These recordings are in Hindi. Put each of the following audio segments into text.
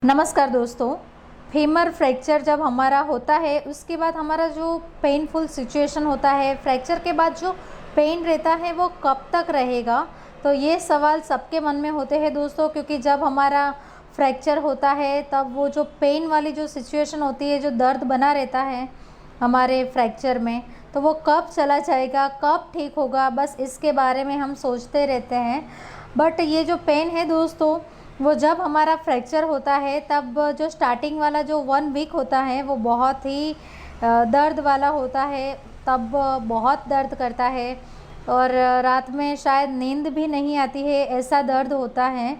नमस्कार दोस्तों। फीमर फ्रैक्चर जब हमारा होता है उसके बाद हमारा जो पेनफुल सिचुएशन होता है, फ्रैक्चर के बाद जो पेन रहता है वो कब तक रहेगा, तो ये सवाल सबके मन में होते हैं दोस्तों। क्योंकि जब हमारा फ्रैक्चर होता है तब वो जो पेन वाली जो सिचुएशन होती है, जो दर्द बना रहता है हमारे फ्रैक्चर में, तो वो कब चला जाएगा, कब ठीक होगा, बस इसके बारे में हम सोचते रहते हैं। बट ये जो पेन है दोस्तों, वो जब हमारा फ्रैक्चर होता है तब जो स्टार्टिंग वाला जो 1 वीक होता है वो बहुत ही दर्द वाला होता है। तब बहुत दर्द करता है और रात में शायद नींद भी नहीं आती है, ऐसा दर्द होता है।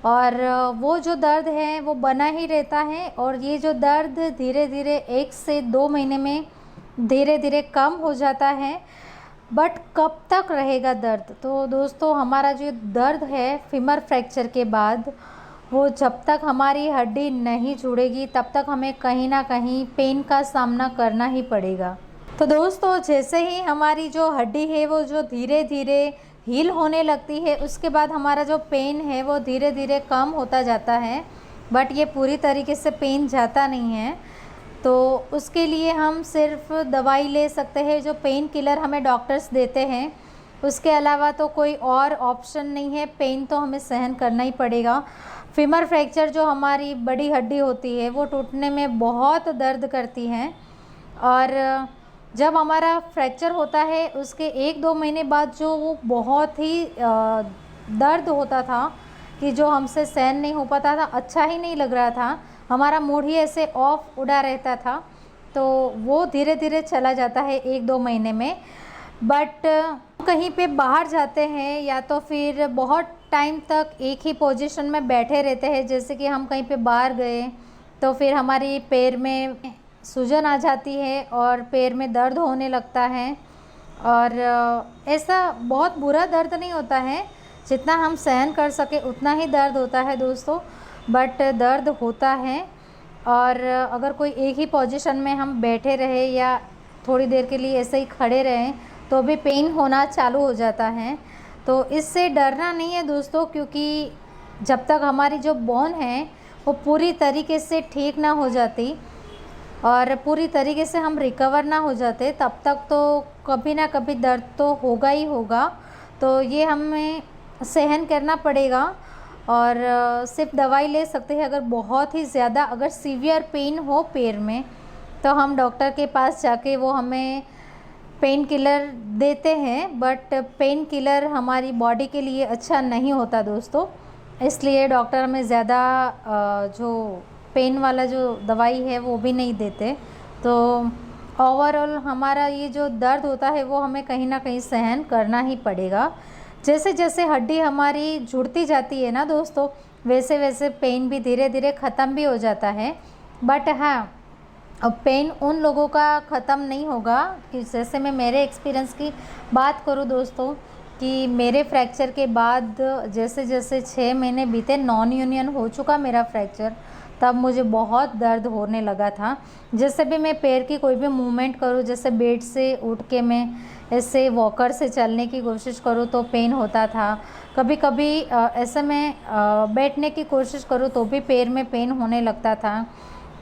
और वो जो दर्द है वो बना ही रहता है और ये जो दर्द धीरे धीरे 1 से 2 महीने में धीरे धीरे कम हो जाता है। बट कब तक रहेगा दर्द? तो दोस्तों, हमारा जो दर्द है फीमर फ्रैक्चर के बाद, वो जब तक हमारी हड्डी नहीं जुड़ेगी तब तक हमें कहीं ना कहीं पेन का सामना करना ही पड़ेगा। तो दोस्तों, जैसे ही हमारी जो हड्डी है वो जो धीरे धीरे हील होने लगती है, उसके बाद हमारा जो पेन है वो धीरे धीरे कम होता जाता है। बट ये पूरी तरीके से पेन जाता नहीं है, तो उसके लिए हम सिर्फ दवाई ले सकते हैं जो पेन किलर हमें डॉक्टर्स देते हैं। उसके अलावा तो कोई और ऑप्शन नहीं है, पेन तो हमें सहन करना ही पड़ेगा। फीमर फ्रैक्चर जो हमारी बड़ी हड्डी होती है वो टूटने में बहुत दर्द करती है। और जब हमारा फ्रैक्चर होता है उसके 1-2 महीने बाद जो वो बहुत ही दर्द होता था कि जो हमसे सहन नहीं हो पाता था, अच्छा ही नहीं लग रहा था, हमारा मूड ही ऐसे ऑफ उड़ा रहता था, तो वो धीरे धीरे चला जाता है 1-2 महीने में। बट कहीं पे बाहर जाते हैं या तो फिर बहुत टाइम तक एक ही पोजीशन में बैठे रहते हैं, जैसे कि हम कहीं पे बाहर गए तो फिर हमारी पैर में सूजन आ जाती है और पैर में दर्द होने लगता है। और ऐसा बहुत बुरा दर्द नहीं होता है, जितना हम सहन कर सके उतना ही दर्द होता है दोस्तों, बट दर्द होता है। और अगर कोई एक ही पोजीशन में हम बैठे रहे या थोड़ी देर के लिए ऐसे ही खड़े रहें तो भी पेन होना चालू हो जाता है। तो इससे डरना नहीं है दोस्तों, क्योंकि जब तक हमारी जो बोन है वो पूरी तरीके से ठीक ना हो जाती और पूरी तरीके से हम रिकवर ना हो जाते, तब तक तो कभी ना कभी दर्द तो होगा ही होगा। तो ये हमें सहन करना पड़ेगा और सिर्फ दवाई ले सकते हैं। अगर बहुत ही ज़्यादा अगर सीवियर पेन हो पैर में तो हम डॉक्टर के पास जाके वो हमें पेन किलर देते हैं, बट पेन किलर हमारी बॉडी के लिए अच्छा नहीं होता दोस्तों, इसलिए डॉक्टर हमें ज़्यादा जो पेन वाला जो दवाई है वो भी नहीं देते। तो ओवरऑल हमारा ये जो दर्द होता है वो हमें कहीं ना कहीं सहन करना ही पड़ेगा। जैसे जैसे हड्डी हमारी जुड़ती जाती है ना दोस्तों, वैसे वैसे पेन भी धीरे धीरे ख़त्म भी हो जाता है। बट हाँ, अब पेन उन लोगों का ख़त्म नहीं होगा कि जैसे मैं मेरे एक्सपीरियंस की बात करूँ दोस्तों, कि मेरे फ्रैक्चर के बाद जैसे जैसे 6 महीने बीते, नॉन यूनियन हो चुका मेरा फ्रैक्चर, तब मुझे बहुत दर्द होने लगा था। जैसे भी मैं पैर की कोई भी मूवमेंट करूँ, जैसे बेड से उठ के मैं ऐसे वॉकर से चलने की कोशिश करूँ तो पेन होता था। कभी कभी ऐसे मैं बैठने की कोशिश करूँ तो भी पैर में पेन होने लगता था।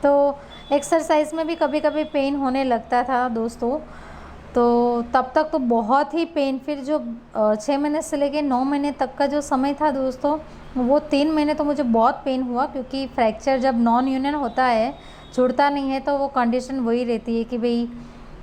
तो एक्सरसाइज में भी कभी कभी पेन होने लगता था दोस्तों। तो तब तक तो बहुत ही पेन, फिर जो 6 महीने से लेके 9 महीने तक का जो समय था दोस्तों, वो 3 महीने तो मुझे बहुत पेन हुआ, क्योंकि फ्रैक्चर जब नॉन यूनियन होता है, जुड़ता नहीं है, तो वो कंडीशन वही रहती है कि भाई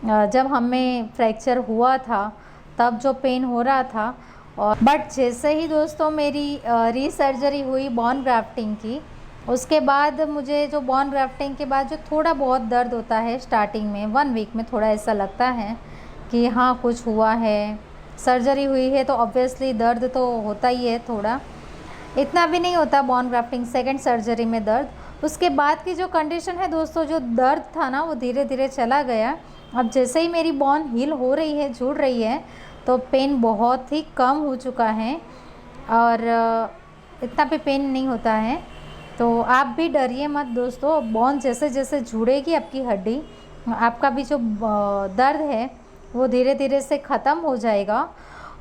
जब हमें फ्रैक्चर हुआ था तब जो पेन हो रहा था। और बट जैसे ही दोस्तों मेरी रीसर्जरी हुई बोन ग्राफ्टिंग की, उसके बाद मुझे जो बोन ग्राफ्टिंग के बाद जो थोड़ा बहुत दर्द होता है स्टार्टिंग में 1 वीक में, थोड़ा ऐसा लगता है कि हाँ कुछ हुआ है, सर्जरी हुई है, तो ऑब्वियसली दर्द तो होता ही है थोड़ा। इतना भी नहीं होता बोन ग्राफ्टिंग सेकंड सर्जरी में दर्द। उसके बाद की जो कंडीशन है दोस्तों, जो दर्द था ना वो धीरे धीरे चला गया। अब जैसे ही मेरी बोन हील हो रही है, जुड़ रही है, तो पेन बहुत ही कम हो चुका है और इतना भी पेन नहीं होता है। तो आप भी डरिए मत दोस्तों, बोन जैसे जैसे जुड़ेगी आपकी हड्डी, आपका भी जो दर्द है वो धीरे धीरे से ख़त्म हो जाएगा।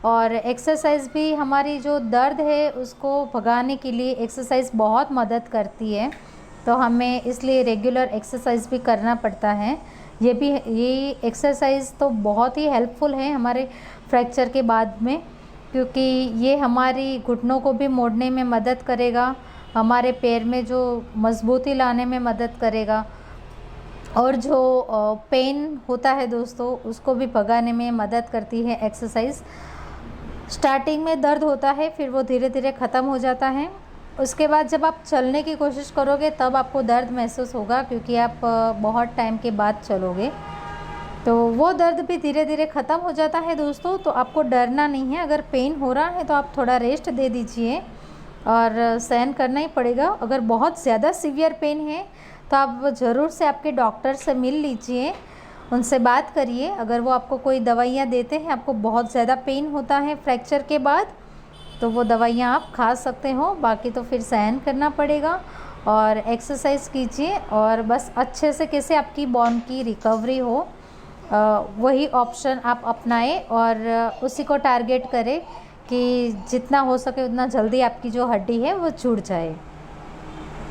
और एक्सरसाइज भी हमारी जो दर्द है उसको भगाने के लिए एक्सरसाइज बहुत मदद करती है। तो हमें इसलिए रेगुलर एक्सरसाइज भी करना पड़ता है। ये एक्सरसाइज तो बहुत ही हेल्पफुल है हमारे फ्रैक्चर के बाद में, क्योंकि ये हमारी घुटनों को भी मोड़ने में मदद करेगा, हमारे पैर में जो मजबूती लाने में मदद करेगा, और जो पेन होता है दोस्तों उसको भी भगाने में मदद करती है एक्सरसाइज। स्टार्टिंग में दर्द होता है, फिर वो धीरे धीरे ख़त्म हो जाता है। उसके बाद जब आप चलने की कोशिश करोगे तब आपको दर्द महसूस होगा, क्योंकि आप बहुत टाइम के बाद चलोगे, तो वो दर्द भी धीरे धीरे ख़त्म हो जाता है दोस्तों। तो आपको डरना नहीं है। अगर पेन हो रहा है तो आप थोड़ा रेस्ट दे दीजिए और सहन करना ही पड़ेगा। अगर बहुत ज़्यादा सीवियर पेन है तो आप ज़रूर से आपके डॉक्टर से मिल लीजिए, उनसे बात करिए। अगर वो आपको कोई दवाइयाँ देते हैं, आपको बहुत ज़्यादा पेन होता है फ्रैक्चर के बाद, तो वो दवाइयाँ आप खा सकते हो, बाकी तो फिर सहन करना पड़ेगा। और एक्सरसाइज कीजिए और बस अच्छे से कैसे आपकी बोन की रिकवरी हो, वही ऑप्शन आप अपनाएं और उसी को टारगेट करें कि जितना हो सके उतना जल्दी आपकी जो हड्डी है वो जुड़ जाए।